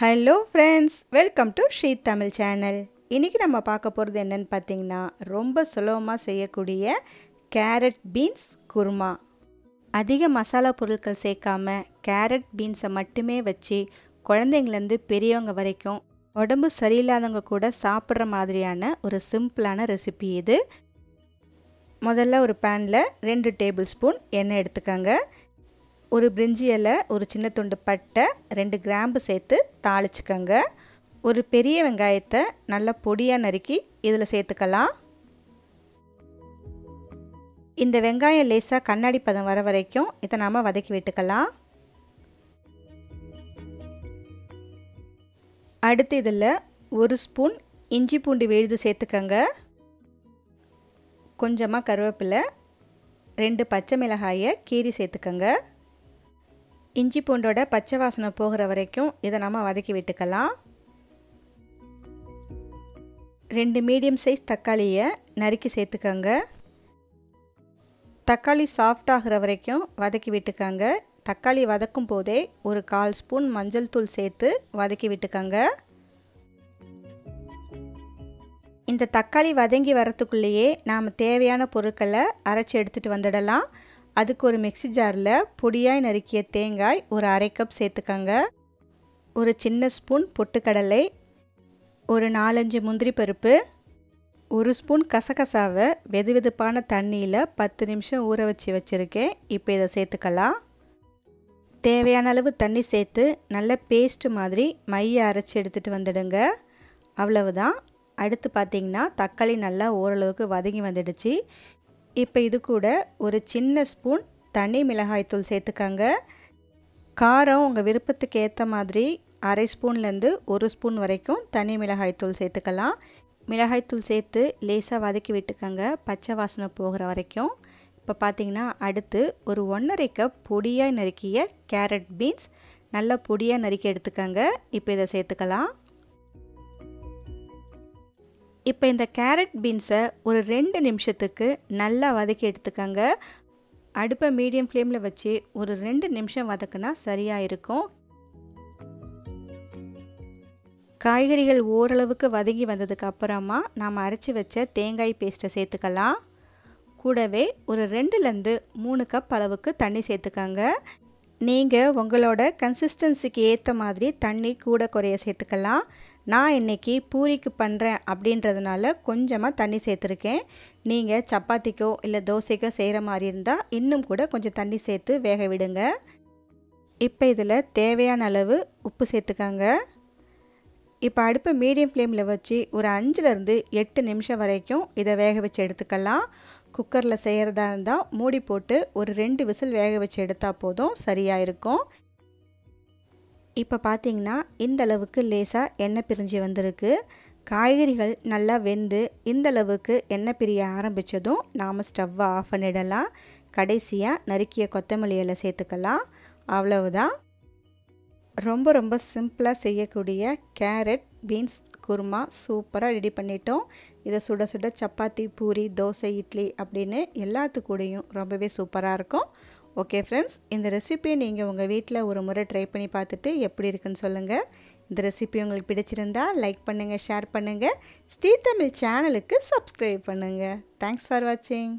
Hello friends, welcome to Sri Tamil channel. இன்றைக்கி நம்ம பார்க்க போகிறது என்னென்னு பார்த்தீங்கன்னா, ரொம்ப சுலபமாக செய்யக்கூடிய கேரட் பீன்ஸ் குருமா. அதிக மசாலா பொருட்கள் சேர்க்காம கேரட் பீன்ஸை மட்டுமே வச்சு குழந்தைங்கலேருந்து பெரியவங்க வரைக்கும் உடம்பு சரியில்லாதவங்க கூட சாப்பிட்ற மாதிரியான ஒரு சிம்பிளான ரெசிபி இது. முதல்ல ஒரு பேனில் 2 டேபிள் ஸ்பூன் எண்ணெய் எடுத்துக்கோங்க. ஒரு பிரிஞ்சி இலை, ஒரு சின்ன துண்டு பட்டை, 2 கிராம்பு சேர்த்து தாளிச்சுக்கோங்க. ஒரு பெரிய வெங்காயத்தை நல்லா பொடியாக நறுக்கி இதில் சேர்த்துக்கலாம். இந்த வெங்காயம் லேசாக கண்ணாடி பதம் வர வரைக்கும் இதை நாம் வதக்கி விட்டுக்கலாம். அடுத்து இதில் 1 ஸ்பூன் இஞ்சி பூண்டு விழுது சேர்த்துக்கோங்க. கொஞ்சமாக கருவேப்பிலை, 2 பச்சை மிளகாயை கீரி சேர்த்துக்கோங்க. இஞ்சி பூண்டோட பச்சை வாசனை போகிற வரைக்கும் இதை நம்ம வதக்கி விட்டுக்கலாம். 2 மீடியம் சைஸ் தக்காளியை நறுக்கி சேர்த்துக்கோங்க. தக்காளி சாஃப்ட் ஆகிற வரைக்கும் வதக்கி விட்டுக்கோங்க. தக்காளி வதக்கும் போதே ஒரு 1/4 ஸ்பூன் மஞ்சள் தூள் சேர்த்து வதக்கி விட்டுக்கோங்க. இந்த தக்காளி வதங்கி வரத்துக்குள்ளேயே நாம் தேவையான பொருட்களை அரைச்சி எடுத்துகிட்டு வந்துடலாம். அதுக்கு ஒரு மிக்ஸி ஜாரில் பொடியாய் நறுக்கிய தேங்காய் ஒரு 1/2 கப் சேர்த்துக்கோங்க. ஒரு சின்ன ஸ்பூன் பொட்டுக்கடலை, ஒரு 4-5 முந்திரி பருப்பு, 1 ஸ்பூன் கசகசாவை வெதுவெதுப்பான தண்ணியில் 10 நிமிஷம் ஊற வச்சுருக்கேன். இப்போ இதை சேர்த்துக்கலாம். தேவையான அளவு தண்ணி சேர்த்து நல்ல பேஸ்ட் மாதிரி மையை அரைச்சி எடுத்துகிட்டு வந்துடுங்க. அவ்வளவுதான். அடுத்து பார்த்திங்கன்னா தக்காளி நல்லா ஓரளவுக்கு வதங்கி வந்துடுச்சு. இப்போ இது கூட ஒரு சின்ன ஸ்பூன் தனி மிளகாய்த்தூள் சேர்த்துக்கோங்க. காரம் உங்கள் விருப்பத்துக்கு ஏற்ற மாதிரி 1/2 ஸ்பூன்லேருந்து 1 ஸ்பூன் வரைக்கும் தனி மிளகாய்த்தூள் சேர்த்துக்கலாம். மிளகாய்த்தூள் சேர்த்து லேசாக வதக்கி விட்டுக்கோங்க, பச்சை வாசனை போகிற வரைக்கும். இப்போ பார்த்திங்கன்னா அடுத்து ஒரு 1/2 கப் பொடியாக நறுக்கிய கேரட் பீன்ஸ் நல்லா பொடியாக நறுக்கி எடுத்துக்கோங்க. இப்போ இதை சேர்த்துக்கலாம். இப்போ இந்த கேரட் பீன்ஸை ஒரு 2 நிமிஷத்துக்கு நல்லா வதக்கி எடுத்துக்கோங்க. அடுப்பை மீடியம் ஃப்ளேமில் வச்சு ஒரு 2 நிமிஷம் வதக்குனா சரியாக இருக்கும். காய்கறிகள் ஓரளவுக்கு வதங்கி வந்ததுக்கு அப்புறமா நாம் அரைச்சி வச்ச தேங்காய் பேஸ்ட்டை சேர்த்துக்கலாம். கூடவே ஒரு 2லேருந்து 3 கப் அளவுக்கு தண்ணி சேர்த்துக்கோங்க. நீங்கள் உங்களோட கன்சிஸ்டன்சிக்கு ஏற்ற மாதிரி தண்ணி கூட குறைய சேர்த்துக்கலாம். நான் இன்றைக்கி பூரிக்கு பண்ணுறேன் அப்படின்றதுனால கொஞ்சமாக தண்ணி சேர்த்துருக்கேன். நீங்கள் சப்பாத்திக்கோ இல்லை தோசைக்கோ செய்கிற மாதிரி இருந்தால் இன்னும் கூட கொஞ்சம் தண்ணி சேர்த்து வேக விடுங்க. இப்போ இதில் தேவையான அளவு உப்பு சேர்த்துக்கோங்க. இப்போ அடுப்பை மீடியம் ஃப்ளேமில் வச்சு ஒரு 5லேருந்து 8 நிமிஷம் வரைக்கும் இதை வேக வச்சு எடுத்துக்கலாம். குக்கரில் செய்கிறதா இருந்தால் மூடி போட்டு ஒரு 2 விசில் வேக வச்சு எடுத்தால் போதும், சரியாக இருக்கும். இப்போ பார்த்திங்கன்னா இந்த அளவுக்கு லேசாக எண்ணெய் பிரிஞ்சு வந்திருக்கு. காய்கறிகள் நல்லா வெந்து இந்த அளவுக்கு எண்ணெய் பிரிய ஆரம்பித்ததும் நாம் ஸ்டவ்வை ஆஃப் பண்ணிடலாம். கடைசியாக நறுக்கிய கொத்தமல்லி இலை சேர்த்துக்கலாம். அவ்வளவுதான். ரொம்ப ரொம்ப சிம்பிளாக செய்யக்கூடிய கேரட் பீன்ஸ் குருமா சூப்பராக ரெடி பண்ணிட்டோம். இதை சுட சுட சப்பாத்தி, பூரி, தோசை, இட்லி அப்படின்னு எல்லாத்துக்கூடையும் ரொம்பவே சூப்பராக இருக்கும். ஓகே ஃப்ரெண்ட்ஸ், இந்த ரெசிபியை நீங்கள் உங்கள் வீட்டில் ஒரு முறை ட்ரை பண்ணி பார்த்துட்டு எப்படி இருக்குன்னு சொல்லுங்கள். இந்த ரெசிபி உங்களுக்கு பிடிச்சிருந்தா லைக் பண்ணுங்கள், ஷேர் பண்ணுங்கள். ஸ்ரீ தமிழ் சேனலுக்கு சப்ஸ்கிரைப் பண்ணுங்கள். தேங்க்ஸ் ஃபார் வாட்சிங்.